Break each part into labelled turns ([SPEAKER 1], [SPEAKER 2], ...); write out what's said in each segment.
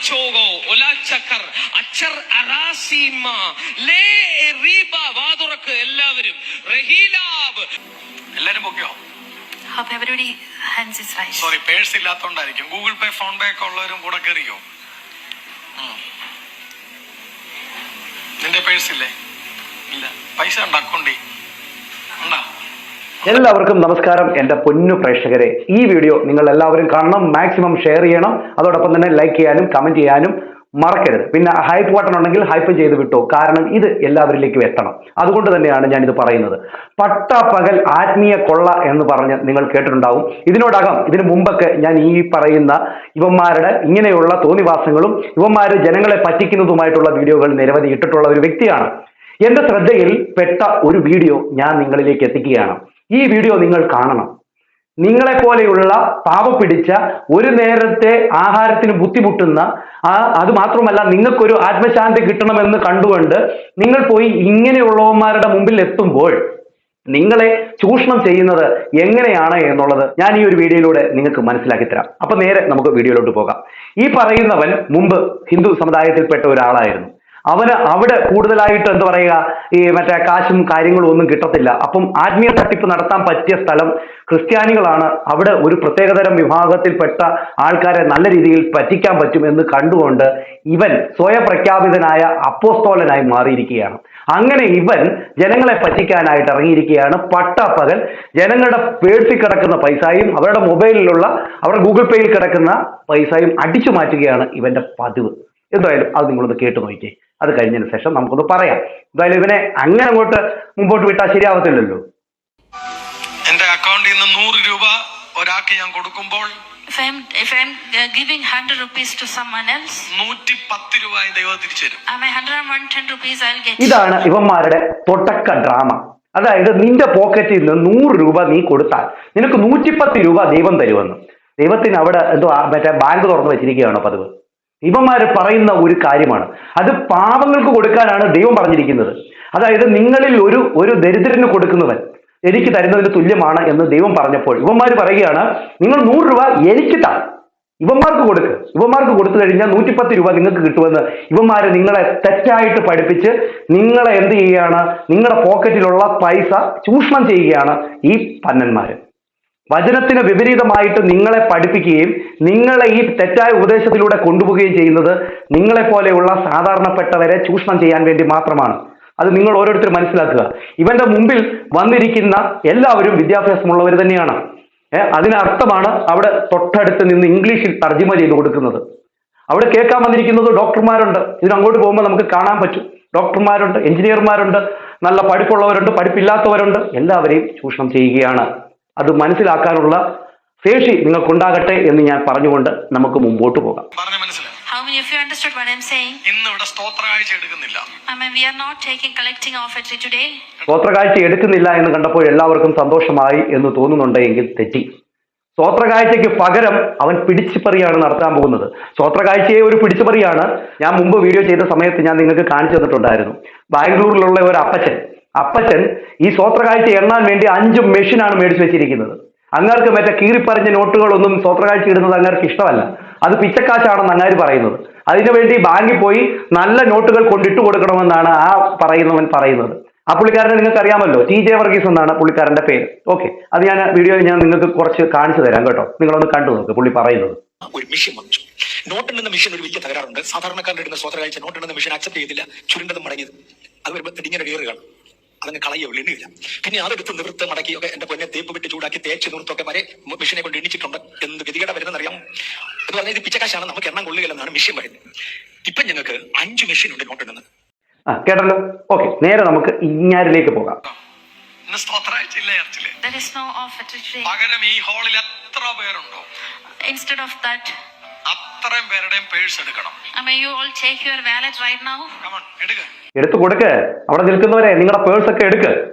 [SPEAKER 1] ചോഗോ ഒലാ checker അച്ചർ അറാസീമ ലേ റീബ വാതുറക്ക് എല്ലാവരും റഹീലാബ് എല്ലാരും പൊക്കിയോ?
[SPEAKER 2] Hope everybody hands is right.
[SPEAKER 1] Sorry, purse ഇല്ലാത്തോണ്ടായിരിക്കും. ഗൂഗിൾ പേ ഫോൺ പേ ഒക്കെ ഉള്ളവരും കൂടെ കയറിയോ? നിന്റെ പേഴ്സ് ഇല്ലേ? ഇല്ല. പൈസ ഉണ്ട് അക്കൗണ്ടിൽ ഉണ്ടാ?
[SPEAKER 3] എല്ലാവർക്കും നമസ്കാരം. എൻ്റെ പൊന്നു പ്രേക്ഷകരെ, ഈ വീഡിയോ നിങ്ങൾ എല്ലാവരും കാണണം, മാക്സിമം ഷെയർ ചെയ്യണം, അതോടൊപ്പം തന്നെ ലൈക്ക് ചെയ്യാനും കമന്റ് ചെയ്യാനും മറക്കരുത്. പിന്നെ ഹൈപ്പ് ബട്ടൺ ഉണ്ടെങ്കിൽ ഹൈപ്പ് ചെയ്ത് വിട്ടോ, കാരണം ഇത് എല്ലാവരിലേക്കും എത്തണം. അതുകൊണ്ട് തന്നെയാണ് ഞാനിത് പറയുന്നത്. പട്ടാപ്പകൽ ആത്മീയ കൊള്ള എന്ന് പറഞ്ഞ് നിങ്ങൾ കേട്ടിട്ടുണ്ടാവും. ഇതിനു മുമ്പൊക്കെ ഞാൻ ഈ പറയുന്ന ഇവന്മാരുടെ ഇങ്ങനെയുള്ള തോന്നിവാസങ്ങളും ഇവന്മാര് ജനങ്ങളെ പറ്റിക്കുന്നതുമായിട്ടുള്ള വീഡിയോകൾ നിരവധി ഇട്ടിട്ടുള്ള ഒരു വ്യക്തിയാണ്. എന്റെ ശ്രദ്ധയിൽ പെട്ട ഒരു വീഡിയോ ഞാൻ നിങ്ങളിലേക്ക് എത്തിക്കുകയാണ്. ഈ വീഡിയോ നിങ്ങൾ കാണണം. നിങ്ങളെ പോലെയുള്ള പാവം പിടിച്ച ഒരു നേരത്തെ ആഹാരത്തിന് ബുദ്ധിമുട്ടുന്ന അത് മാത്രമല്ല നിങ്ങൾക്കൊരു ആത്മശാന്തി കിട്ടണമെന്ന് കണ്ടുകൊണ്ട് നിങ്ങൾ പോയി ഇങ്ങനെയുള്ളവന്മാരുടെ മുമ്പിൽ എത്തുമ്പോൾ നിങ്ങളെ ചൂഷണം ചെയ്യുന്നത് എങ്ങനെയാണ് എന്നുള്ളത് ഞാൻ ഈ ഒരു വീഡിയോയിലൂടെ നിങ്ങൾക്ക് മനസ്സിലാക്കി തരാം. അപ്പൊ നേരെ നമുക്ക് വീഡിയോയിലോട്ട് പോകാം. ഈ പറയുന്നവൻ മുമ്പ് ഹിന്ദു സമുദായത്തിൽപ്പെട്ട ഒരാളായിരുന്നു. അവന് അവിടെ കൂടുതലായിട്ട് എന്താ പറയുക, ഈ മറ്റേ കാശും കാര്യങ്ങളും ഒന്നും കിട്ടത്തില്ല. അപ്പം ആത്മീയ തട്ടിപ്പ് നടത്താൻ പറ്റിയ സ്ഥലം ക്രിസ്ത്യാനികളാണ്. അവിടെ ഒരു പ്രത്യേകതരം വിഭാഗത്തിൽപ്പെട്ട ആൾക്കാരെ നല്ല രീതിയിൽ പറ്റിക്കാൻ പറ്റും എന്ന് കണ്ടുകൊണ്ട് ഇവൻ സ്വയപ്രഖ്യാപിതനായ അപ്പോസ്തോലനായി മാറിയിരിക്കുകയാണ്. അങ്ങനെ ഇവൻ ജനങ്ങളെ പറ്റിക്കാനായിട്ട് ഇറങ്ങിയിരിക്കുകയാണ്. പട്ടാപ്പകൽ ജനങ്ങളുടെ പേഴ്സിൽ കിടക്കുന്ന പൈസയും അവരുടെ മൊബൈലിലുള്ള അവരുടെ ഗൂഗിൾ പേയിൽ കിടക്കുന്ന പൈസയും അടിച്ചു മാറ്റുകയാണ് ഇവന്റെ പതിവ്. എന്തായാലും അത് നിങ്ങളൊന്ന് കേട്ടു നോക്കിയേ. അത് കഴിഞ്ഞതിന് ശേഷം നമുക്കൊന്ന് പറയാം. എന്തായാലും ഇവനെ അങ്ങനെ അങ്ങോട്ട് മുമ്പോട്ട് വിട്ടാൽ ശരിയാവത്തില്ലല്ലോ.
[SPEAKER 1] എന്റെ അക്കൗണ്ടിൽ നിന്ന് 100 രൂപ ഒരാൾക്ക് ഞാൻ കൊടുക്കുമ്പോൾ
[SPEAKER 2] If I'm giving 100 rupees to someone else,
[SPEAKER 1] 110 രൂപ ദൈവം തിരിച്ചു തരും.
[SPEAKER 2] am I 110 rupees I'll get.
[SPEAKER 3] ഇതാണ് ഇവന്മാരുടെ തൊട്ടക്ക ഡ്രാമ. അതായത് നിന്റെ പോക്കറ്റിൽ നിന്ന് 100 രൂപ നീ കൊടുത്താൽ നിനക്ക് 110 രൂപ ദൈവം തരുമെന്ന്. ദൈവത്തിന് അവിടെ എന്തോ മറ്റേ ബാങ്ക് തുറന്നു വെച്ചിരിക്കുകയാണോ പതിവ്? ഇവന്മാര് പറയുന്ന ഒരു കാര്യമാണ്. അത് പാവങ്ങൾക്ക് കൊടുക്കാനാണ് ദൈവം പറഞ്ഞിരിക്കുന്നത്. അതായത് നിങ്ങളിൽ ഒരു ദരിദ്രന് കൊടുക്കുന്നവൻ എനിക്ക് തരുന്നതിന് തുല്യമാണ് എന്ന് ദൈവം പറഞ്ഞപ്പോൾ ഇവന്മാര് പറയുകയാണ്, നിങ്ങൾ 100 രൂപ എനിക്ക് താ, ഇവന്മാർക്ക് കൊടുക്ക്. ഇവന്മാർക്ക് കൊടുത്തു കഴിഞ്ഞാൽ 110 രൂപ നിങ്ങൾക്ക് കിട്ടുമെന്ന് ഇവന്മാര് നിങ്ങളെ തെറ്റായിട്ട് പഠിപ്പിച്ച് നിങ്ങളെ എന്ത് ചെയ്യുകയാണ്, നിങ്ങളുടെ പോക്കറ്റിലുള്ള പൈസ ചൂഷണം ചെയ്യുകയാണ് ഈ പന്നന്മാര്. വചനത്തിന് വിപരീതമായിട്ട് നിങ്ങളെ പഠിപ്പിക്കുകയും നിങ്ങളെ ഈ തെറ്റായ ഉപദേശത്തിലൂടെ കൊണ്ടുപോവുകയും ചെയ്യുന്നത് നിങ്ങളെ പോലെയുള്ള സാധാരണപ്പെട്ടവരെ ചൂഷണം ചെയ്യാൻ വേണ്ടി മാത്രമാണ്. അത് നിങ്ങൾ ഓരോരുത്തരും മനസ്സിലാക്കുക. ഇവന്റെ മുമ്പിൽ വന്നിരിക്കുന്ന എല്ലാവരും വിദ്യാഭ്യാസമുള്ളവർ തന്നെയാണ്. അതിനർത്ഥമാണ് അവിടെ തൊട്ടടുത്ത് നിന്ന് ഇംഗ്ലീഷിൽ തർജ്ജിമ ചെയ്ത് കൊടുക്കുന്നത്. അവിടെ കേൾക്കാൻ വന്നിരിക്കുന്നത് ഡോക്ടർമാരുണ്ട്. ഇതിനങ്ങോട്ട് പോകുമ്പോൾ നമുക്ക് കാണാൻ പറ്റും. ഡോക്ടർമാരുണ്ട്, എഞ്ചിനീയർമാരുണ്ട്, നല്ല പഠിപ്പുള്ളവരുണ്ട്, പഠിപ്പില്ലാത്തവരുണ്ട്. എല്ലാവരെയും ചൂഷണം ചെയ്യുകയാണ്. അത് മനസ്സിലാക്കാനുള്ള ശേഷി നിങ്ങൾക്കുണ്ടാകട്ടെ എന്ന് ഞാൻ പറഞ്ഞുകൊണ്ട് നമുക്ക് മുമ്പോട്ട് പോകാം.
[SPEAKER 2] How many of you understood what I'm saying?
[SPEAKER 1] ഇന്ന് ഇവിടെ സ്തോത്രകാഴ്ച എടുക്കുന്നില്ല.
[SPEAKER 2] We are not collecting offering today.
[SPEAKER 3] സ്തോത്രകാഴ്ച എടുക്കുന്നില്ല എന്ന് കണ്ടപ്പോൾ എല്ലാവർക്കും സന്തോഷമായി എന്ന് തോന്നുന്നുണ്ടെങ്കിൽ തെറ്റി. സ്തോത്രകാഴ്ചയ്ക്ക് പകരം അവൻ പിടിച്ചുപറിയാണ് നടത്താൻ പോകുന്നത്. സ്തോത്രകാഴ്ചയെ ഒരു പിടിച്ചുപറിയാണ്. ഞാൻ മുമ്പ് വീഡിയോ ചെയ്ത സമയത്ത് ഞാൻ നിങ്ങൾക്ക് കാണിച്ചു തന്നിട്ടുണ്ടായിരുന്നു. ബാംഗ്ലൂരിലുള്ള ഒരു അപ്പച്ചൻ ഈ സ്തോത്രകാഴ്ച എണ്ണാൻ വേണ്ടി 5 മെഷീനാണ് മേടിച്ചു വെച്ചിരിക്കുന്നത്. അങ്ങാർക്ക് മറ്റേ കീറിപ്പറിഞ്ഞ നോട്ടുകളൊന്നും സ്തോത്രകാഴ്ച ഇടുന്നത് അങ്ങാർക്ക് ഇഷ്ടമല്ല. അത് പിച്ചക്കാശാണെന്ന് അങ്ങാര് പറയുന്നത്. അതിനുവേണ്ടി ബാങ്കിൽ പോയി നല്ല നോട്ടുകൾ കൊണ്ടിട്ട് കൊടുക്കണമെന്നാണ് ആ പറയുന്നവൻ പറയുന്നത്. ആ പുള്ളിക്കാരനെ നിങ്ങൾക്ക് അറിയാമല്ലോ, TJ വർഗീസ് എന്നാണ് പുള്ളിക്കാരന്റെ പേര്. ഓക്കെ, അത് ഞാൻ വീഡിയോയിൽ ഞാൻ നിങ്ങൾക്ക് കുറച്ച് കാണിച്ചു തരാം കേട്ടോ. നിങ്ങളൊന്ന് കണ്ടു നോക്ക് പുള്ളി പറയുന്നത്.
[SPEAKER 4] ഒരു മെഷീൻ വന്നു. നോട്ടെണ്ണുന്ന മെഷീൻ ഒരു വലിയ തകരാറുണ്ട്. സാധാരണക്കാരൻ്റെ ഇടുന്ന സ്തോത്രകാഴ്ച നോട്ടെണ്ണുന്ന മെഷീൻ അക്സെപ്റ്റ് ചെയ്തില്ല. ചുരുണ്ടതും മടങ്ങിയത് അത് വരുമ്പോൾ ഇങ്ങനെ കയറുകയാണ്. അതങ്ങ് കളയോ എണ്ണില്ല. പിന്നെ അതെടുത്ത് നിവൃത്ത് മടക്കിയൊക്കെ എന്റെ പൊന്നെ തേപ്പ് വിട്ട് ചൂടാക്കി തേച്ച് നിവൃത്തൊക്കെ വരെ മെഷീനെ കൊണ്ട് എണ്ണിച്ചിട്ടുണ്ട്. എന്ത് ഗതികേട വരുന്നറിയാം. എന്ന് പറഞ്ഞാൽ ഇത് പിച്ചക്കാശാണ്, നമുക്ക് എണ്ണം കൊള്ളുകയെന്നാണ് മെഷീൻ പറയുന്നത്. ഇപ്പൊ ഞങ്ങൾക്ക് 5 മെഷീൻ ഉണ്ട് നോട്ടെണ്ണുന്നത്.
[SPEAKER 3] കേട്ടല്ലോ. ഓക്കെ, നേരെ നമുക്ക് ഇങ്ങാരിലേക്ക് പോകാം.
[SPEAKER 2] There is no offer today.
[SPEAKER 1] പകരം ഈ ഹാളിൽ എത്ര പേരുണ്ടോ,
[SPEAKER 2] Instead of that,
[SPEAKER 1] അത്രയും പേരുടെയും പേഴ്സ് എടുക്കണം.
[SPEAKER 2] you all take your wallet right now.
[SPEAKER 1] Come on, എടുക്ക്.
[SPEAKER 3] എടുത്തു കൊടുക്ക്. അവിടെ നിൽക്കുന്നവരെ നിങ്ങളുടെ പേഴ്സ് ഒക്കെ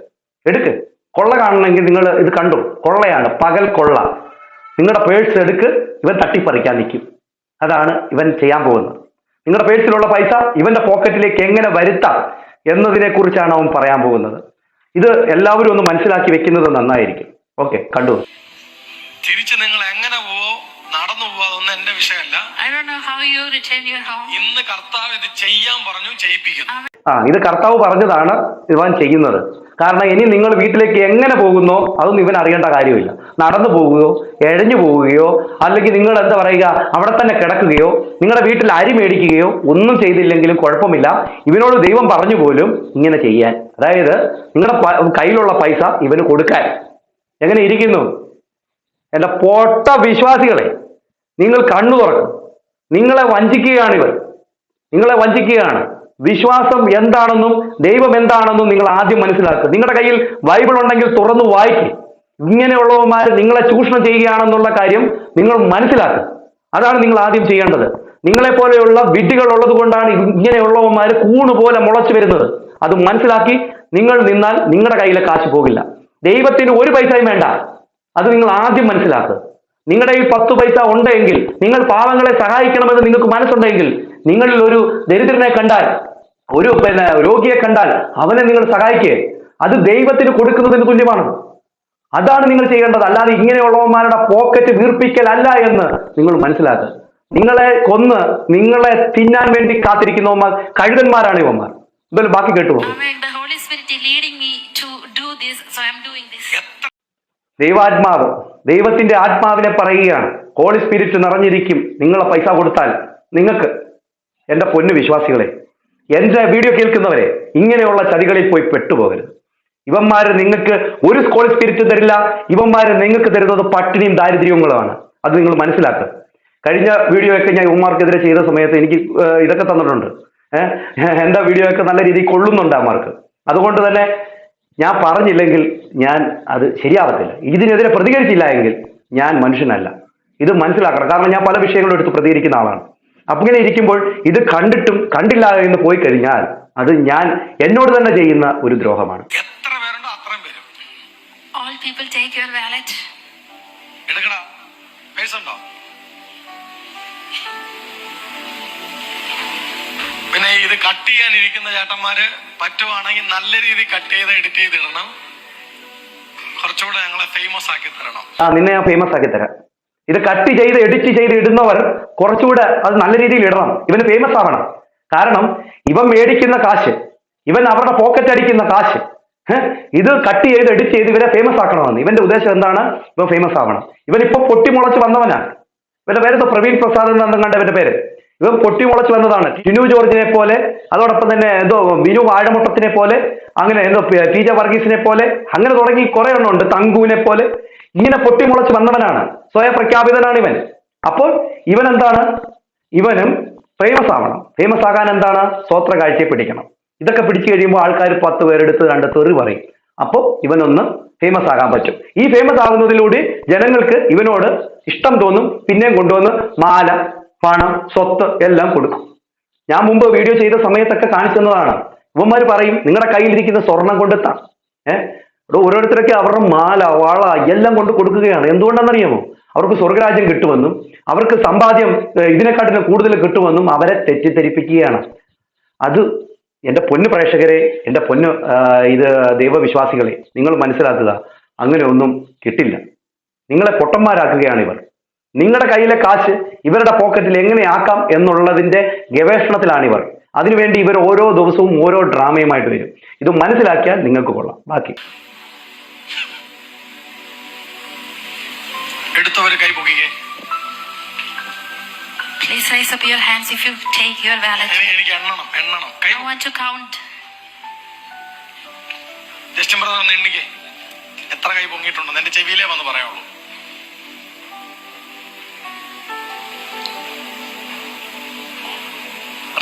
[SPEAKER 3] എടുക്ക്. കൊള്ള കാണണമെങ്കിൽ നിങ്ങൾ ഇത് കണ്ടു. കൊള്ളയാണ്, പകൽ കൊള്ള. നിങ്ങളുടെ പേഴ്സ് എടുക്ക്. ഇവൻ തട്ടിപ്പറിക്കാൻ നിൽക്കും. അതാണ് ഇവൻ ചെയ്യാൻ പോകുന്നത്. നിങ്ങളുടെ പേഴ്സിലുള്ള പൈസ ഇവന്റെ പോക്കറ്റിലേക്ക് എങ്ങനെ വരുത്താം എന്നതിനെ കുറിച്ചാണ് അവൻ പറയാൻ പോകുന്നത്. ഇത് എല്ലാവരും ഒന്ന് മനസ്സിലാക്കി വെക്കുന്നത് നന്നായിരിക്കും. ഓക്കെ, കണ്ടു.
[SPEAKER 1] തിരിച്ച് നിങ്ങൾ എങ്ങനെ പോവോ നടന്നു പോവാതൊന്നും എന്റെ വിഷയമല്ല.
[SPEAKER 2] I don't know how you return your home.
[SPEAKER 1] ഇന്ന് കർത്താവ് ഇത് ചെയ്യാൻ പറഞ്ഞു, ചെയ്യിപ്പിക്കും.
[SPEAKER 3] ഇത് കർത്താവ് പറഞ്ഞതാണ് ഇവൻ ചെയ്യുന്നത്. കാരണം ഇനി നിങ്ങൾ വീട്ടിലേക്ക് എങ്ങനെ പോകുന്നോ അതൊന്നും ഇവൻ അറിയേണ്ട കാര്യമില്ല. നടന്നു പോവുകയോ എഴഞ്ഞു പോവുകയോ അല്ലെങ്കിൽ നിങ്ങൾ എന്താ പറയുക അവിടെ തന്നെ കിടക്കുകയോ നിങ്ങളുടെ വീട്ടിൽ അരി മേടിക്കുകയോ ഒന്നും ചെയ്തില്ലെങ്കിലും കുഴപ്പമില്ല. ഇവനോട് ദൈവം പറഞ്ഞു പോലും ഇങ്ങനെ ചെയ്യാൻ. അതായത് നിങ്ങളുടെ കയ്യിലുള്ള പൈസ ഇവന് കൊടുക്കാൻ. എങ്ങനെ ഇരിക്കുന്നു എൻ്റെ പൊട്ട വിശ്വാസികളെ? നിങ്ങൾ കണ്ണു തുറക്കും. നിങ്ങളെ വഞ്ചിക്കുകയാണ് നിങ്ങളെ വഞ്ചിക്കുകയാണ്. വിശ്വാസം എന്താണെന്നും ദൈവം എന്താണെന്നും നിങ്ങൾ ആദ്യം മനസ്സിലാക്കുക. നിങ്ങളുടെ കയ്യിൽ ബൈബിൾ ഉണ്ടെങ്കിൽ തുറന്നു വായിക്കും. ഇങ്ങനെയുള്ളവന്മാർ നിങ്ങളെ ചൂഷണം ചെയ്യുകയാണെന്നുള്ള കാര്യം നിങ്ങൾ മനസ്സിലാക്കുക. അതാണ് നിങ്ങൾ ആദ്യം ചെയ്യേണ്ടത്. നിങ്ങളെ പോലെയുള്ള വിഡ്ഢികൾ ഉള്ളത് കൊണ്ടാണ് ഇങ്ങനെയുള്ളവന്മാർ കൂണുപോലെ മുളച്ചു വരുന്നത്. അത് മനസ്സിലാക്കി നിങ്ങൾ നിന്നാൽ നിങ്ങളുടെ കയ്യിലെ കാശ് പോകില്ല. ദൈവത്തിന് ഒരു പൈസയും വേണ്ട. അത് നിങ്ങൾ ആദ്യം മനസ്സിലാക്കുക. നിങ്ങളുടെ ഈ 10 പൈസ ഉണ്ടെങ്കിൽ, നിങ്ങൾ പാവങ്ങളെ സഹായിക്കണമെന്ന് നിങ്ങൾക്ക് മനസ്സുണ്ടെങ്കിൽ, നിങ്ങളിൽ ഒരു ദരിദ്രനെ കണ്ടാൽ, ഒരു രോഗിയെ കണ്ടാൽ അവനെ നിങ്ങൾ സഹായിക്കുക. അത് ദൈവത്തിന് കൊടുക്കുന്നതിന് തുല്യമാണ്. അതാണ് നിങ്ങൾ ചെയ്യേണ്ടത്. അല്ലാതെ ഇങ്ങനെയുള്ളവന്മാരുടെ പോക്കറ്റ് വീർപ്പിക്കലല്ല എന്ന് നിങ്ങൾ മനസ്സിലാക്കുക. നിങ്ങളെ കൊന്ന് നിങ്ങളെ തിന്നാൻ വേണ്ടി കാത്തിരിക്കുന്നവന്മാർ കഴുകന്മാരാണ് ഇവന്മാർ. എന്തായാലും ബാക്കി കേട്ടുപോകും.
[SPEAKER 2] The Holy Spirit is leading me to do this, so I'm doing this.
[SPEAKER 3] ദൈവാത്മാവ്, ദൈവത്തിന്റെ ആത്മാവിനെ പറയുകയാണ്. ഹോളി സ്പിരിറ്റ് നിറഞ്ഞിരിക്കും നിങ്ങളെ പൈസ കൊടുത്താൽ. നിങ്ങൾക്ക് എൻ്റെ പൊന്നു വിശ്വാസികളെ, എൻ്റെ വീഡിയോ കേൾക്കുന്നവരെ, ഇങ്ങനെയുള്ള ചതികളിൽ പോയി പെട്ടുപോകരുത്. ഇവന്മാര് നിങ്ങൾക്ക് ഒരു ഹോളി സ്പിരിറ്റ് തരില്ല. ഇവന്മാര് നിങ്ങൾക്ക് തരുന്നത് പട്ടിണിയും ദാരിദ്ര്യങ്ങളുമാണ്. അത് നിങ്ങൾ മനസ്സിലാക്കുക. കഴിഞ്ഞ വീഡിയോ ഒക്കെ ഞാൻ ഇവന്മാർക്കെതിരെ ചെയ്ത സമയത്ത് എനിക്ക് ഇതൊക്കെ തന്നിട്ടുണ്ട്. എൻ്റെ വീഡിയോ ഒക്കെ നല്ല രീതിയിൽ കൊള്ളുന്നുണ്ട് അവന്മാർക്ക്. അതുകൊണ്ട് തന്നെ ഞാൻ പറഞ്ഞില്ലെങ്കിൽ അത് ശരിയാവത്തില്ല. ഇതിനെതിരെ പ്രതികരിച്ചില്ല എങ്കിൽ ഞാൻ മനുഷ്യനല്ല. ഇത് മനസ്സിലാക്കണം. കാരണം ഞാൻ പല വിഷയങ്ങളും എടുത്ത് പ്രതികരിക്കുന്ന ആളാണ്. അപ്പൊ ഇങ്ങനെ ഇരിക്കുമ്പോൾ ഇത് കണ്ടിട്ടും കണ്ടില്ല എന്ന് പോയി കഴിഞ്ഞാൽ അത് ഞാൻ എന്നോട് തന്നെ ചെയ്യുന്ന ഒരു ദ്രോഹമാണ്.
[SPEAKER 1] എത്ര പേരുണ്ടോ അത്രയും പേരും.
[SPEAKER 2] All people take your wallet.
[SPEAKER 1] എടുക്കടാ, പൈസ ഉണ്ടോ? പിന്നെ ഇത് കട്ട് ചെയ്യാനിരിക്കുന്ന ചേട്ടന്മാര് പറ്റുവാണെങ്കിൽ നല്ല രീതിയിൽ കട്ട് ചെയ്ത് എഡിറ്റ് ചെയ്ത് ഇടണം. കുറച്ചുകൂടെ ഞങ്ങളെ ഫേമസ് ആക്കി തരണം.
[SPEAKER 3] നിന്നെ ഞാൻ ഫേമസ് ആക്കി തരാം. ഇത് കട്ട് ചെയ്ത് എഡിറ്റ് ചെയ്ത് ഇടുന്നവർ കുറച്ചുകൂടെ അത് നല്ല രീതിയിൽ ഇടണം. ഇവന് ഫേമസ് ആവണം. കാരണം ഇവൻ മേടിക്കുന്ന കാശ്, ഇവൻ അവരുടെ പോക്കറ്റ് അടിക്കുന്ന കാശ്, ഇത് കട്ട് ചെയ്ത് എഡിറ്റ് ചെയ്ത് ഇവരെ ഫേമസ് ആക്കണമെന്ന്. ഇവന്റെ ഉദ്ദേശം എന്താണ്? ഇവൻ ഫേമസ് ആവണം. ഇവനിപ്പോ പൊട്ടിമുളച്ച് വന്നവനാണ്. ഇവന്റെ പേര് പ്രവീൺ പ്രസാദ് എന്നും കണ്ട ഇവന്റെ പേര്. ഇവൻ പൊട്ടിമുളച്ച് വന്നതാണ്. ടിനു ജോർജിനെ പോലെ, അതോടൊപ്പം തന്നെ ബിനു വാഴമുട്ടത്തിനെ പോലെ, അങ്ങനെ TJ വർഗീസിനെ പോലെ, അങ്ങനെ തുടങ്ങി കുറെ എണ്ണം ഉണ്ട്. തങ്കുവിനെ പോലെ ഇങ്ങനെ പൊട്ടിമുളച്ച് വന്നവനാണ്. സ്വയം പ്രഖ്യാപിതനാണ് ഇവൻ. അപ്പോൾ ഇവൻ എന്താണ്? ഇവനും ഫേമസ് ആവണം. ഫേമസ് ആകാൻ എന്താണ്? സ്വോത്ര കാഴ്ചയെ പിടിക്കണം. ഇതൊക്കെ പിടിച്ചു കഴിയുമ്പോൾ ആൾക്കാർ 10 പേരെടുത്ത് കണ്ട് തെറി പറയും. അപ്പോൾ ഇവനൊന്ന് ഫേമസ് ആകാൻ പറ്റും. ഈ ഫേമസ് ആകുന്നതിലൂടെ ജനങ്ങൾക്ക് ഇവനോട് ഇഷ്ടം തോന്നും. പിന്നെയും കൊണ്ടുവന്ന് മാല, പണം, സ്വത്ത് എല്ലാം കൊടുക്കും. ഞാൻ മുമ്പ് വീഡിയോ ചെയ്ത സമയത്തൊക്കെ കാണിച്ചു തന്നതാണ്. ഇവന്മാർ പറയും നിങ്ങളുടെ കയ്യിലിരിക്കുന്ന സ്വർണം കൊണ്ടെത്താം. ഓരോരുത്തരൊക്കെ അവരുടെ മാല, വള എല്ലാം കൊണ്ട് കൊടുക്കുകയാണ്. എന്തുകൊണ്ടാണെന്നറിയാമോ? അവർക്ക് സ്വർഗരാജ്യം കിട്ടുമെന്നും അവർക്ക് സമ്പാദ്യം ഇതിനെക്കാട്ടിലും കൂടുതൽ കിട്ടുമെന്നും അവരെ തെറ്റിദ്ധരിപ്പിക്കുകയാണ്. അത് എൻ്റെ പൊന്നു പ്രേക്ഷകരെ, എൻ്റെ പൊന്നു ദൈവവിശ്വാസികളെ, നിങ്ങൾ മനസ്സിലാക്കുക. അങ്ങനെ ഒന്നും കിട്ടില്ല. നിങ്ങളെ പൊട്ടന്മാരാക്കുകയാണ് ഇവർ. നിങ്ങളുടെ കയ്യിലെ കാശ് ഇവരുടെ പോക്കറ്റിൽ എങ്ങനെയാക്കാം എന്നുള്ളതിന്റെ ഗവേഷണത്തിലാണ് ഇവർ. അതിനുവേണ്ടി ഇവർ ഓരോ ദിവസവും ഓരോ ഡ്രാമയുമായിട്ട് വരും. ഇത് മനസ്സിലാക്കിയാൽ നിങ്ങൾക്ക് കൊള്ളാം. ബാക്കി
[SPEAKER 1] എടുത്തവര് കൈ പൊക്കിക്കേ.
[SPEAKER 2] Please raise up your hands if you take your wallet.
[SPEAKER 1] എനിക്ക് എണ്ണണം. കൈ
[SPEAKER 2] I want to count.
[SPEAKER 1] Just brother ഒന്ന് എണ്ണിക്കേ. എത്ര കൈ പൊങ്ങിയിട്ടുണ്ടെന്ന് എന്റെ ചെവിയിലേ വന്ന് പറയാവുള്ളൂ.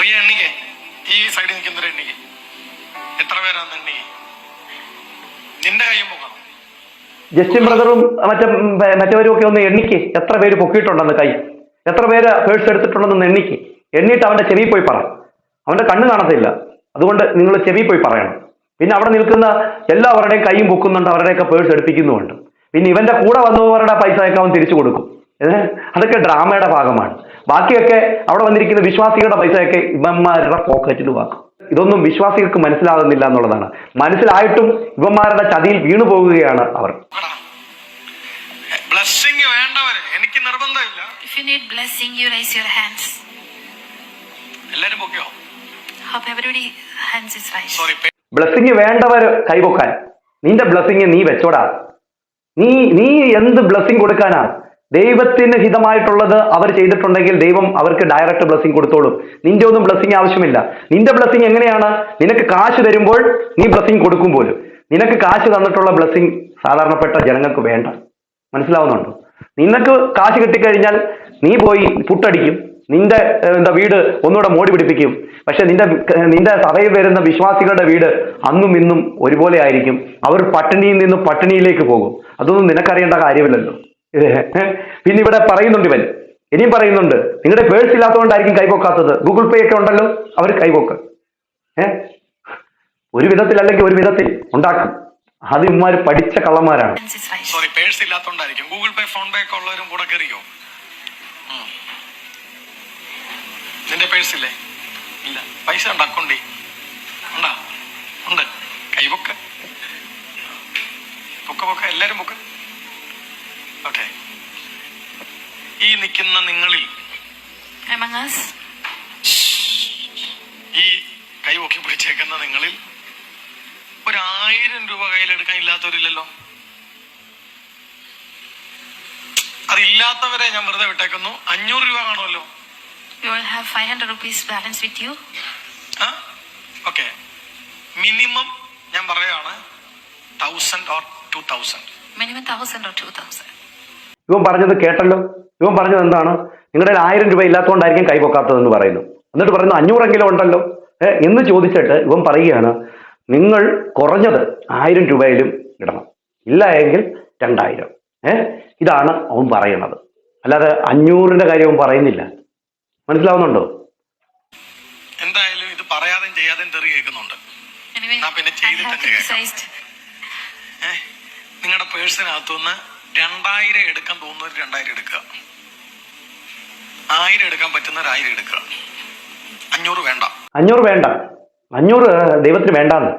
[SPEAKER 1] റിയ എണ്ണിക്കേ. ഈ സൈഡിൽ നിൽക്കുന്നവരെ എണ്ണിക്കേ. എത്ര പേരാന്ന് എണ്ണിക്കേ. നിന്റെ കൈയും പൊക്കണം.
[SPEAKER 3] ജസ്റ്റിൻ ബ്രദറും മറ്റവരും ഒക്കെ ഒന്ന് എണ്ണിക്ക്. എത്ര പേര് പൊക്കിയിട്ടുണ്ടെന്ന് കൈ, എത്ര പേര് പേഴ്സ് എടുത്തിട്ടുണ്ടെന്ന് എണ്ണിക്ക്. എണ്ണിയിട്ട് അവന്റെ ചെവി പോയി പറ. അവന്റെ കണ്ണ് കാണത്തില്ല, അതുകൊണ്ട് നിങ്ങൾ ചെവി പോയി പറയണം. പിന്നെ അവിടെ നിൽക്കുന്ന എല്ലാവരുടെയും കൈയും പൊക്കുന്നുണ്ട്, അവരുടെയൊക്കെ പേഴ്സ് എടുപ്പിക്കുന്നുമുണ്ട്. പിന്നെ ഇവന്റെ കൂടെ വന്നവരുടെ പൈസയൊക്കെ അവൻ തിരിച്ചു കൊടുക്കും. അതൊക്കെ ഡ്രാമയുടെ ഭാഗമാണ്. ബാക്കിയൊക്കെ അവിടെ വന്നിരിക്കുന്ന വിശ്വാസികളുടെ പൈസയൊക്കെ ഇവന്മാരുടെ പോക്കറ്റിൽ വാക്കും. ഇതൊന്നും വിശ്വാസികൾക്ക് മനസ്സിലാകുന്നില്ല എന്നുള്ളതാണ്. മനസ്സിലായിട്ടും ഇവന്മാരുടെ ചതിയിൽ വീണു പോകുകയാണ് അവർ.
[SPEAKER 1] ബ്ലെസ്സിംഗ് വേണ്ടവരെ, എനിക്ക് നിർബന്ധമില്ല.
[SPEAKER 2] If If you need blessing, you raise your hands.
[SPEAKER 1] എല്ലാരും പൊക്കിയോ?
[SPEAKER 2] Hope everybody hands is raised.
[SPEAKER 1] Sorry.
[SPEAKER 3] Blessing വേണ്ടവർ കൈപൊക്കാൻ. നിന്റെ ബ്ലെസ്സിങ് നീ വെച്ചോടാ. നീ എന്ത് ബ്ലെസ്സിങ് കൊടുക്കാനാ? ദൈവത്തിന് ഹിതമായിട്ടുള്ളത് അവർ ചെയ്തിട്ടുണ്ടെങ്കിൽ ദൈവം അവർക്ക് ഡയറക്റ്റ് ബ്ലെസ്സിങ് കൊടുത്തോളും. നിന്റെ ഒന്നും ബ്ലെസ്സിങ് ആവശ്യമില്ല. നിന്റെ ബ്ലെസ്സിങ് എങ്ങനെയാണ്? നിനക്ക് കാശ് തരുമ്പോൾ നീ ബ്ലെസ്സിങ് കൊടുക്കും പോലും. നിനക്ക് കാശ് തന്നിട്ടുള്ള ബ്ലെസ്സിങ് സാധാരണപ്പെട്ട ജനങ്ങൾക്ക് വേണ്ട. മനസ്സിലാവുന്നുണ്ടോ? നിനക്ക് കാശ് കിട്ടിക്കഴിഞ്ഞാൽ നീ പോയി പുട്ടടിക്കും, നിന്റെ വീട് ഒന്നുകൂടെ മോടി പിടിപ്പിക്കും. പക്ഷെ നിന്റെ സഭയിൽ വരുന്ന വിശ്വാസികളുടെ വീട് അന്നും ഇന്നും ഒരുപോലെ ആയിരിക്കും. അവർ പട്ടിണിയിൽ നിന്നും പട്ടിണിയിലേക്ക് പോകും. അതൊന്നും നിനക്കറിയേണ്ട കാര്യമില്ലല്ലോ. പിന്നെ ഇവിടെ പറയുന്നുണ്ട്, ഇനിയും പറയുന്നുണ്ട്, നിങ്ങളുടെ പേഴ്സ് ഇല്ലാത്തതുകൊണ്ടായിരിക്കും കൈപൊക്കാത്തത്. ഗൂഗിൾ പേ ഒക്കെ ഉണ്ടല്ലോ, അവർ കൈപൊക്ക്. ഒരു വിധത്തിൽ അല്ലെങ്കിൽ ഒരു വിധത്തിൽ ഉണ്ടാക്കും. അത് ഇവന്മാര് പഠിച്ച കള്ളന്മാരാണ്.
[SPEAKER 1] സോറി, പേഴ്സ് ഇല്ലാത്തതുകൊണ്ടായിരിക്കും. ഗൂഗിൾ പേ, ഫോൺ പേ ഒക്കെ ഉള്ളവരും കൂടെ കയറിയോ? നിന്റെ പേഴ്സ് ഇല്ലേ? ഇല്ല. പൈസ ഉണ്ട് അക്കൗണ്ടിൽ? ഉണ്ടാ? ഉണ്ട്. കൈപൊക്ക്, പൊക്ക, എല്ലാരും പൊക്ക്. ഓക്കെ. ഈ നിൽക്കുന്ന നിങ്ങളിൽ,
[SPEAKER 2] Among us,
[SPEAKER 1] ഈ കൈ പൊക്കി പിടിച്ചേക്കുന്ന നിങ്ങളിൽ 1000 രൂപ കയ്യിലെടുക്കാൻ ഇല്ലാത്തവരില്ലല്ലോ. അതില്ലാത്തവരെ ഞാൻ വെറുതെ വിട്ടേക്കുന്നു. 500 രൂപ കാണുമല്ലോ.
[SPEAKER 2] you will have 500 rupees balance with you.
[SPEAKER 1] Okay. Minimum ഞാൻ പറയാണ് 1000 or 2000.
[SPEAKER 2] Minimum 1000 or 2000.
[SPEAKER 3] ഇവൻ പറഞ്ഞത് കേട്ടല്ലോ. ഇവൻ പറഞ്ഞത് എന്താണ്? നിങ്ങളുടെ 1000 രൂപ ഇല്ലാത്തതുകൊണ്ടായിരിക്കും കൈപൊക്കാത്തതെന്ന് പറയുന്നു. എന്നിട്ട് പറയുന്നു 500 ഉണ്ടല്ലോ എന്ന് ചോദിച്ചിട്ട് ഇവൻ പറയുകയാണ്, നിങ്ങൾ കുറഞ്ഞത് 1000 രൂപയിലും ഇടണം, ഇല്ല എങ്കിൽ 2000. ഇതാണ് അവൻ പറയണത്. അല്ലാതെ 500ന്റെ കാര്യം അവൻ പറയുന്നില്ല. മനസ്സിലാവുന്നുണ്ടോ?
[SPEAKER 1] എന്തായാലും ഇത് പറയാതെയും ചെയ്യാതെയും തെറി കേൾക്കുന്നുണ്ട്.
[SPEAKER 2] Anyway,
[SPEAKER 1] പിന്നെ
[SPEAKER 2] I
[SPEAKER 1] ചെയ്തിട്ട്
[SPEAKER 2] have criticized.
[SPEAKER 1] നിങ്ങളുടെ പേഴ്സിനകത്തുനിന്ന് 2000 എടുക്കാൻ തോന്നുന്നവർ 2000 എടുക്കുക, 1000 എടുക്കാൻ പറ്റുന്നവർ 1000 എടുക്കുക. 500 വേണ്ട.
[SPEAKER 3] 500 വേണ്ട. 500 ദൈവത്തിന് വേണ്ടാന്ന്.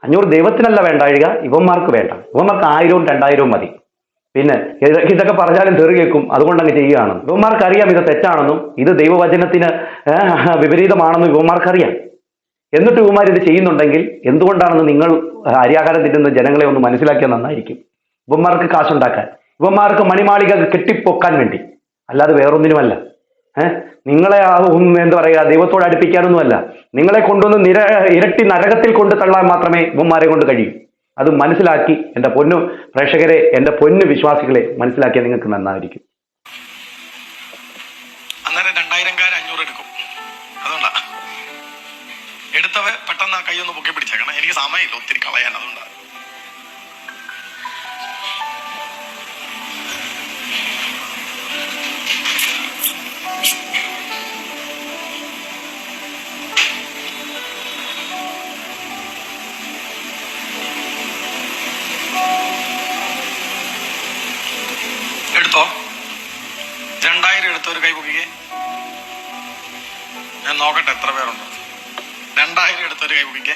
[SPEAKER 3] 500 ദൈവത്തിനല്ല വേണ്ടാഴിക, ഇവന്മാർക്ക് വേണ്ട. ഇവന്മാർക്ക് 1000-ഉം 2000-ഉം മതി. പിന്നെ ഇതൊക്കെ പറഞ്ഞാലും തെറി കേൾക്കും, അതുകൊണ്ട് അങ്ങ് ചെയ്യുകയാണ്. ഇവന്മാർക്ക് അറിയാം ഇത് തെറ്റാണെന്നും ഇത് ദൈവവചനത്തിന് വിപരീതമാണെന്നും ഇവന്മാർക്കറിയാം. എന്നിട്ട് ഇവന്മാർ ഇത് ചെയ്യുന്നുണ്ടെങ്കിൽ എന്തുകൊണ്ടാണെന്ന് നിങ്ങൾ അരിയാഹാരം തിന്നുന്ന ജനങ്ങളെ ഒന്ന് മനസ്സിലാക്കിയാൽ നന്നായിരിക്കും. ഇവന്മാർക്ക് കാശുണ്ടാക്കാൻ, ഇവന്മാർക്ക് മണിമാളിക കെട്ടിപ്പൊക്കാൻ വേണ്ടി, അല്ലാതെ വേറൊന്നിനുമല്ല. നിങ്ങളെ എന്താ പറയുക, ദൈവത്തോട് അടുപ്പിക്കാനൊന്നുമല്ല. നിങ്ങളെ കൊണ്ടൊന്ന് ഇരട്ടി നരകത്തിൽ കൊണ്ട് തള്ളാൻ മാത്രമേ ഇവന്മാരെ കൊണ്ട് കഴിയൂ. അത് മനസ്സിലാക്കി എൻ്റെ പൊന്നു പ്രേക്ഷകരെ, എൻ്റെ പൊന്നു വിശ്വാസികളെ മനസ്സിലാക്കിയാൽ നിങ്ങൾക്ക് നന്നായിരിക്കും.
[SPEAKER 1] അന്നേരം 2000-കാര് 500 എടുക്കും. അതുകൊണ്ടാ എടുത്തവ പെട്ടെന്ന് ആ കൈ ഒന്ന് പൊക്കി പിടിച്ചേക്കണം. എനിക്ക് സമയമില്ല ഒത്തിരി കളയാൻ, അതുകൊണ്ടാണ്. എടുത്തോ. 2000 എടുത്തൊരു കൈ പൊക്കിക്കേ. ഞാൻ നോക്കട്ടെ എത്ര പേരുണ്ട്. 2000 എടുത്തൊരു കൈ പൊക്കിക്കേ.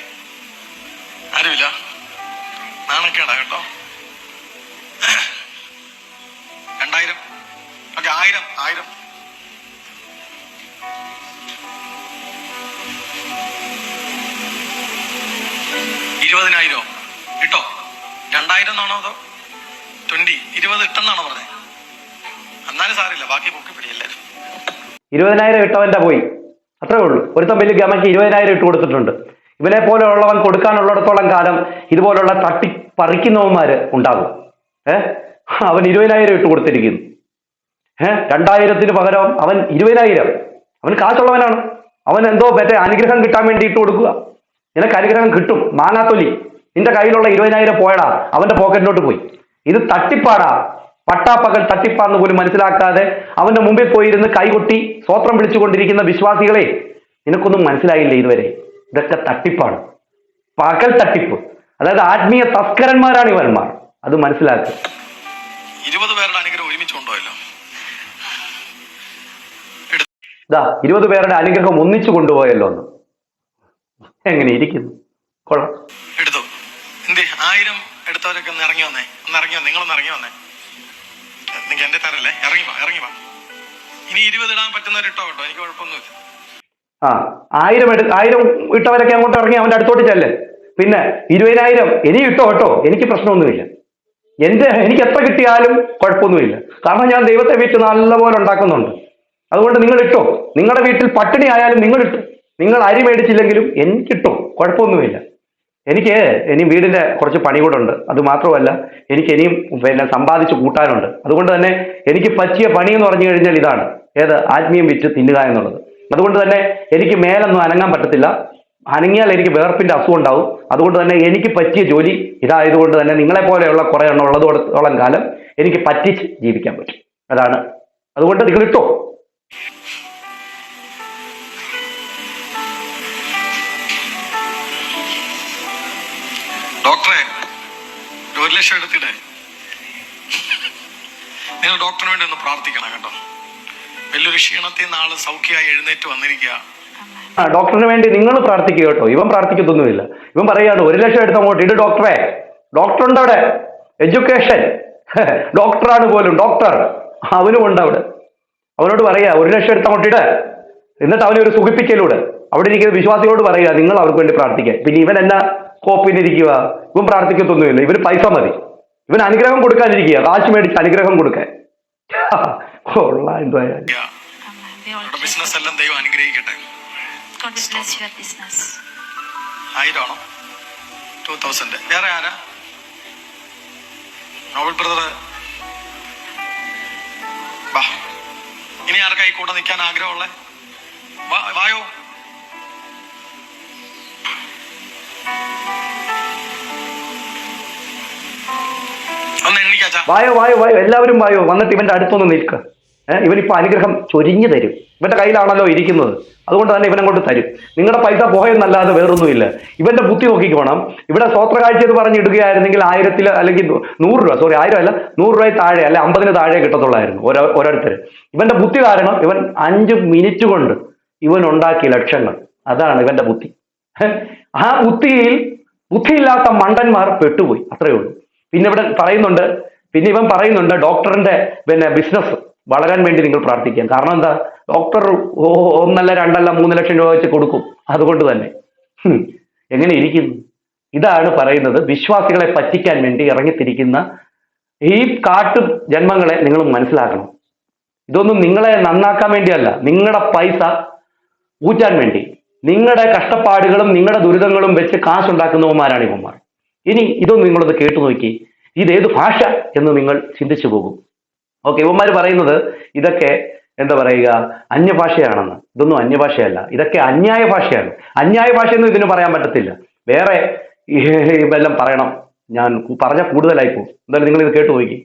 [SPEAKER 1] ആരുമില്ല. നാണക്കേടാ കേട്ടോ. 2000. ഓക്കെ, 1000. 20,000 ഇട്ടോ. 2000 എന്നാണോ അതോ 20 ഇട്ടെന്നാണോ പറഞ്ഞത്? എന്നാലും സാറില്ല, ബാക്കി പൊക്കി പിടി എല്ലാവരും.
[SPEAKER 3] 20,000 ഇട്ടവൻ്റെ പോയി, അത്രേ ഉള്ളൂ. ഒരുത്തം വലിയ ഗമയ്ക്ക് 20,000 ഇട്ട് കൊടുത്തിട്ടുണ്ട്. ഇവനെ പോലെ ഉള്ളവൻ കൊടുക്കാനുള്ളിടത്തോളം കാലം ഇതുപോലുള്ള തട്ടിപ്പറിക്കുന്നവന്മാര് ഉണ്ടാകും. അവൻ 20,000 ഇട്ട് കൊടുത്തിരിക്കുന്നു. 2000-ന് പകരം അവൻ 20,000. അവൻ കാശുള്ളവനാണ്. അവൻ എന്തോ മറ്റേ അനുഗ്രഹം കിട്ടാൻ വേണ്ടി ഇട്ട് കൊടുക്കുക. നിനക്ക് അനുഗ്രഹം കിട്ടും, മാങ്ങാത്തൊലി. നിന്റെ കയ്യിലുള്ള 20,000 പോയടാ, അവന്റെ പോക്കറ്റിലോട്ട് പോയി. ഇത് തട്ടിപ്പാടാ, പട്ടാപ്പകൽ തട്ടിപ്പാന്ന് പോലും മനസ്സിലാക്കാതെ അവന്റെ മുമ്പിൽ പോയിരുന്ന് കൈകൊട്ടി സ്വോത്രം വിളിച്ചുകൊണ്ടിരിക്കുന്ന വിശ്വാസികളെ, നിനക്കൊന്നും മനസ്സിലായില്ലേ ഇതുവരെ? ഇതൊക്കെ തട്ടിപ്പാണ്, പകൽ തട്ടിപ്പ്. അതായത് ആത്മീയ തസ്കരന്മാരാണ് ഇവന്മാർ. അത് മനസ്സിലാക്കുക.
[SPEAKER 1] 20 പേരുടെ അനുഗ്രഹം ഒരുമിച്ച് കൊണ്ടുപോയല്ലോ.
[SPEAKER 3] 20 പേരുടെ അനുഗ്രഹം ഒന്നിച്ചു കൊണ്ടുപോയല്ലോ എന്ന്. എങ്ങനെ ഇരിക്കുന്നു? കൊള്ളാം.
[SPEAKER 1] എടുത്തു. എന്തേ 1000 എടുത്തവരൊക്കെ ഒന്ന് ഇറങ്ങി വന്നേ. നിങ്ങളൊന്ന് ഇറങ്ങി വന്നേ. എനിക്ക് എന്റെ തരല്ലേ, ഇറങ്ങി വാ. ഇനി 20 ഇടാൻ പറ്റുന്നവരിട്ടോ കേട്ടോ, എനിക്ക് കുഴപ്പമൊന്നുമില്ല.
[SPEAKER 3] 1000 ഇട്ടവരൊക്കെ അങ്ങോട്ട് ഇറങ്ങി അവന്റെ അടുത്തോട്ട് ചെല്ല്. പിന്നെ 20,000 ഇനി ഇട്ടോ കേട്ടോ, എനിക്ക് പ്രശ്നമൊന്നുമില്ല. എനിക്ക് എത്ര കിട്ടിയാലും കുഴപ്പമൊന്നുമില്ല. കാരണം ഞാൻ ദൈവത്തെ വീട്ടിൽ നല്ലപോലെ ഉണ്ടാക്കുന്നുണ്ട്. അതുകൊണ്ട് നിങ്ങൾ ഇട്ടോ. നിങ്ങളുടെ വീട്ടിൽ പട്ടിണി ആയാലും നിങ്ങൾ ഇട്ടു. നിങ്ങൾ അരി മേടിച്ചില്ലെങ്കിലും എനിക്കിട്ടോ, കുഴപ്പമൊന്നുമില്ല. എനിക്ക് ഇനി വീടിന്റെ കുറച്ച് പണി കൂടെ ഉണ്ട്. അത് മാത്രമല്ല, എനിക്ക് ഇനിയും സമ്പാദിച്ച് കൂട്ടാനുണ്ട്. അതുകൊണ്ട് തന്നെ എനിക്ക് പറ്റിയ പണി എന്ന് പറഞ്ഞു കഴിഞ്ഞാൽ ഇതാണ്, ആത്മീയം വിറ്റ് തിന്നുക എന്നുള്ളത്. അതുകൊണ്ട് തന്നെ എനിക്ക് മേലൊന്നും അനങ്ങാൻ പറ്റത്തില്ല. അനങ്ങിയാൽ എനിക്ക് വേർപ്പിന്റെ അസുഖം ഉണ്ടാവും. അതുകൊണ്ട് തന്നെ എനിക്ക് പറ്റിയ ജോലി ഇതായതുകൊണ്ട് തന്നെ നിങ്ങളെ പോലെയുള്ള കുറെ എണ്ണം ഉള്ളതോളം കാലം എനിക്ക് പറ്റിച്ച് ജീവിക്കാൻ പറ്റും. അതാണ്. അതുകൊണ്ട് നിങ്ങൾ ഇട്ടോ.
[SPEAKER 1] ഡോക്ടറെ 1 ലക്ഷം എടുത്തിടേ. നിങ്ങൾ ഡോക്ടറിന് വേണ്ടി ഒന്ന് പ്രാർത്ഥിക്കണം കേട്ടോ. വലിയൊരു ക്ഷീണത്തിൽ നിന്ന് ആള് സൗഖ്യമായി എഴുന്നേറ്റ് വന്നിരിക്കുക.
[SPEAKER 3] ഡോക്ടറിന് വേണ്ടി നിങ്ങൾ പ്രാർത്ഥിക്കുക കേട്ടോ. ഇവൻ പ്രാർത്ഥിക്കത്തൊന്നുമില്ല. ഇവൻ പറയാണ് 1 ലക്ഷം എടുത്ത് അങ്ങോട്ട് ഇട് ഡോക്ടറെ. ഡോക്ടറുണ്ട് അവിടെ, എഡ്യൂക്കേഷൻ ഡോക്ടറാണ് പോലും, ഡോക്ടർ അവനും ഉണ്ട് അവിടെ. അവനോട് പറയാ 1 ലക്ഷം എടുത്ത് അങ്ങോട്ട് ഇട്. എന്നിട്ട് അവനെ ഒരു സുഖിപ്പിക്കലൂടെ അവിടെ ഇരിക്കുന്ന വിശ്വാസിയോട് പറയുക നിങ്ങൾ അവർക്ക് വേണ്ടി പ്രാർത്ഥിക്കാൻ. പിന്നെ ഇവൻ എന്നാ കോപ്പിനിരിക്കുക? ഇവൻ പ്രാർത്ഥിക്കത്തൊന്നുമില്ല. ഇവന് പൈസ മതി. ഇവൻ അനുഗ്രഹം കൊടുക്കാനിരിക്കുക, കാശ് മേടിച്ച് അനുഗ്രഹം കൊടുക്കാൻ.
[SPEAKER 1] ബിസിനസ് എല്ലാം ദൈവം അനുഗ്രഹിക്കട്ടെ. 1000 ആണോ 2000? വേറെ ആരാ? നോബൽ ബ്രദർ വാ. ഇനി ആർക്കായി കൂടെ നിൽക്കാൻ ആഗ്രഹമുള്ള? വായോ.
[SPEAKER 3] വായോ എല്ലാവരും വായോ. വന്നിട്ട് ഇവന്റെ അടുത്തൊന്ന് നിൽക്കുക. ഇവനിപ്പോ അനുഗ്രഹം ചൊരിഞ്ഞു തരും. ഇവന്റെ കയ്യിലാണല്ലോ ഇരിക്കുന്നത്. അതുകൊണ്ട് തന്നെ ഇവനങ്ങോട്ട് തരും. നിങ്ങളുടെ പൈസ പോയെന്നല്ലാതെ വേറൊന്നുമില്ല. ഇവന്റെ ബുദ്ധി നോക്കിക്കോണം. ഇവിടെ സ്വോത്രകാഴ്ച എന്ന് പറഞ്ഞിടുകയായിരുന്നെങ്കിൽ 1000 അല്ലെങ്കിൽ 100 രൂപ, സോറി 1000 അല്ല, 100 രൂപ താഴെ അല്ലെ 50 താഴെ കിട്ടത്തുള്ളായിരുന്നു ഓരോരുത്തർ. ഇവന്റെ ബുദ്ധി കാരണം ഇവൻ 5 മിനിറ്റ് കൊണ്ട് ഇവൻ ഉണ്ടാക്കിയ ലക്ഷങ്ങൾ. അതാണ് ഇവന്റെ ബുദ്ധി. ആ ബുദ്ധിയില്ലാത്ത മണ്ടന്മാർ പെട്ടുപോയി, അത്രയേ ഉള്ളൂ. പിന്നെ ഇവൻ പറയുന്നുണ്ട് ഡോക്ടറിന്റെ ബിസിനസ് വളരാൻ വേണ്ടി നിങ്ങൾ പ്രാർത്ഥിക്കാം. കാരണം എന്താ? ഡോക്ടർ 1 അല്ല 2 അല്ല 3 ലക്ഷം രൂപ വെച്ച് കൊടുക്കും. അതുകൊണ്ട് തന്നെ എങ്ങനെ ഇരിക്കുന്നു? ഇതാണ് പറയുന്നത്. വിശ്വാസികളെ പറ്റിക്കാൻ വേണ്ടി ഇറങ്ങിത്തിരിക്കുന്ന ഈ കാട്ടു ജന്മങ്ങളെ നിങ്ങൾ മനസ്സിലാക്കണം. ഇതൊന്നും നിങ്ങളെ നന്നാക്കാൻ വേണ്ടിയല്ല, നിങ്ങളുടെ പൈസ ഊറ്റാൻ വേണ്ടി, നിങ്ങളുടെ കഷ്ടപ്പാടുകളും നിങ്ങളുടെ ദുരിതങ്ങളും വെച്ച് കാശുണ്ടാക്കുന്നവന്മാരാണ് ഇവന്മാർ. ഇനി ഇതൊന്നും നിങ്ങളൊന്ന് കേട്ടു നോക്കി. ഇതേത് ഭാഷ എന്ന് നിങ്ങൾ ചിന്തിച്ചു പോകും. ഓക്കെ, ഇവന്മാർ പറയുന്നത് ഇതൊക്കെ എന്താ പറയുക, അന്യഭാഷയാണെന്ന്. ഇതൊന്നും അന്യഭാഷയല്ല, ഇതൊക്കെ അന്യായ ഭാഷയാണ്. അന്യായ ഭാഷയൊന്നും ഇതിന് പറയാൻ പറ്റത്തില്ല. വേറെ ഇതെല്ലാം പറയണം. ഞാൻ പറഞ്ഞ കൂടുതലായി പോകും. എന്തായാലും നിങ്ങൾ ഇത് കേട്ടു നോക്കി.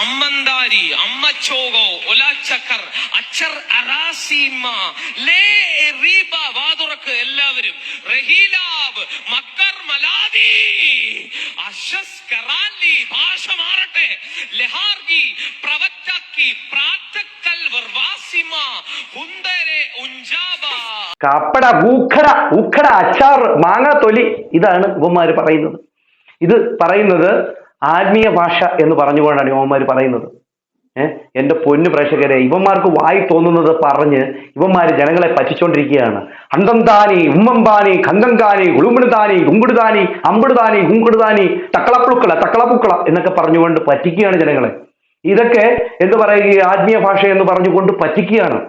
[SPEAKER 5] അമ്മന്താരി അമ്മച്ചോഗോ ഒലാച്ചക്കർ അച്ചർ അറാസീമ ലേ റീബ വാതുറക്ക് എല്ലാവരും റഹീലാബ് മക്കർ മലാദി അഷസ് കറാലി ഭാഷ മാറട്ടെ ലഹാർഗി പ്രവക്തക്കി പ്രാതക്കൽ വർവാസിമ ഹുന്ദരെ ഉഞ്ചാബ
[SPEAKER 3] കപ്പട ഊക്കട അച്ചാർ മാങ്ങ തൊലി. ഇതാണ് ഇവന്മാര് പറയുന്നത്. ഇത് പറയുന്നത് ആത്മീയ ഭാഷ എന്ന് പറഞ്ഞുകൊണ്ടാണ് ഇവന്മാർ പറയുന്നത്. എന്റെ പൊന്നു പ്രേക്ഷകരെ, ഇവന്മാർക്ക് വായി തോന്നുന്നത് പറഞ്ഞ് ഇവന്മാര് ജനങ്ങളെ പറ്റിച്ചോണ്ടിരിക്കുകയാണ്. അന്തംതാനി ഉമ്മംബാനി ഖന്തംതാനി ഉളുമ്പിടുതാനി ഉങ്കുടുതാനി അമ്പിടുതാനി ഹുങ്കുടുതാനി തക്കളപ്പുക്കള എന്നൊക്കെ പറഞ്ഞുകൊണ്ട് പറ്റിക്കുകയാണ് ജനങ്ങളെ. ഇതൊക്കെ എന്ത് പറയുക, ആത്മീയ ഭാഷ എന്ന് പറഞ്ഞുകൊണ്ട് പറ്റിക്കുകയാണ്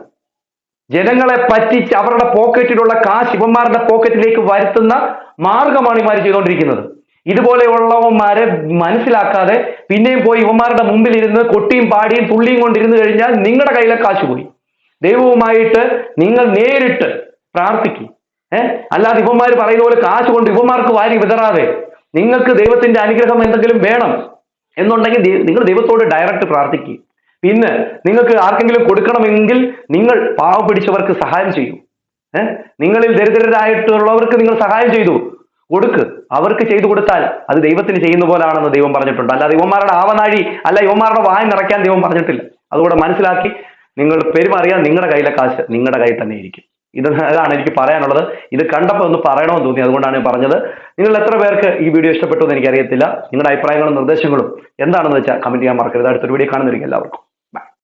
[SPEAKER 3] ജനങ്ങളെ. പറ്റിച്ച് അവരുടെ പോക്കറ്റിലുള്ള കാശ് ഇവന്മാരുടെ പോക്കറ്റിലേക്ക് വരുത്തുന്ന മാർഗമാണ് ഇവന്മാർ ചെയ്തുകൊണ്ടിരിക്കുന്നത്. ഇതുപോലെയുള്ളവന്മാരെ മനസ്സിലാക്കാതെ പിന്നെയും പോയി ഇവന്മാരുടെ മുമ്പിൽ ഇരുന്ന് കൊട്ടിയും പാടിയും തുള്ളിയും കൊണ്ടിരുന്നു കഴിഞ്ഞാൽ നിങ്ങളുടെ കയ്യിലെ കാശ് പോയി. ദൈവവുമായിട്ട് നിങ്ങൾ നേരിട്ട് പ്രാർത്ഥിക്കും. അല്ലാതെ ഇവന്മാർ പറയുന്ന പോലെ കാശ് കൊണ്ട് ഇവന്മാർക്ക് വാരി വിതറാതെ നിങ്ങൾക്ക് ദൈവത്തിന്റെ അനുഗ്രഹം എന്തെങ്കിലും വേണം എന്നുണ്ടെങ്കിൽ നിങ്ങൾ ദൈവത്തോട് ഡയറക്റ്റ് പ്രാർത്ഥിക്കുക. പിന്നെ നിങ്ങൾക്ക് ആർക്കെങ്കിലും കൊടുക്കണമെങ്കിൽ നിങ്ങൾ പാവം പിടിച്ചവർക്ക് സഹായം ചെയ്യൂ. നിങ്ങളിൽ ദരിദ്രരായിട്ടുള്ളവർക്ക് നിങ്ങൾ സഹായം ചെയ്തു കൊടുക്ക്. അവർക്ക് ചെയ്തു കൊടുത്താൽ അത് ദൈവത്തിന് ചെയ്യുന്ന പോലാണെന്ന് ദൈവം പറഞ്ഞിട്ടുണ്ട്. അല്ലാതെ ഇവന്മാരുടെ ആവനാഴി അല്ല, ഇവന്മാരുടെ വായ നിറയ്ക്കാൻ ദൈവം പറഞ്ഞിട്ടില്ല. അതുകൂടെ മനസ്സിലാക്കി നിങ്ങൾ പെരുമാറിയാൽ നിങ്ങളുടെ കയ്യിലെ കാശ് നിങ്ങളുടെ കയ്യിൽ തന്നെ ഇരിക്കും. ഇതാണ് എനിക്ക് പറയാനുള്ളത്. ഇത് കണ്ടപ്പോൾ ഒന്ന് പറയണമെന്ന് തോന്നി, അതുകൊണ്ടാണ് ഞാൻ പറഞ്ഞത്. നിങ്ങൾ എത്ര പേർക്ക് ഈ വീഡിയോ ഇഷ്ടപ്പെട്ടു എന്ന് എനിക്കറിയത്തില്ല. നിങ്ങളുടെ അഭിപ്രായങ്ങളും നിർദ്ദേശങ്ങളും എന്താണെന്ന് വെച്ചാൽ കമന്റ് ചെയ്യാൻ മറക്കരുത്. അടുത്തൊരു വീഡിയോ കാണുന്നതായിരിക്കും എല്ലാവർക്കും.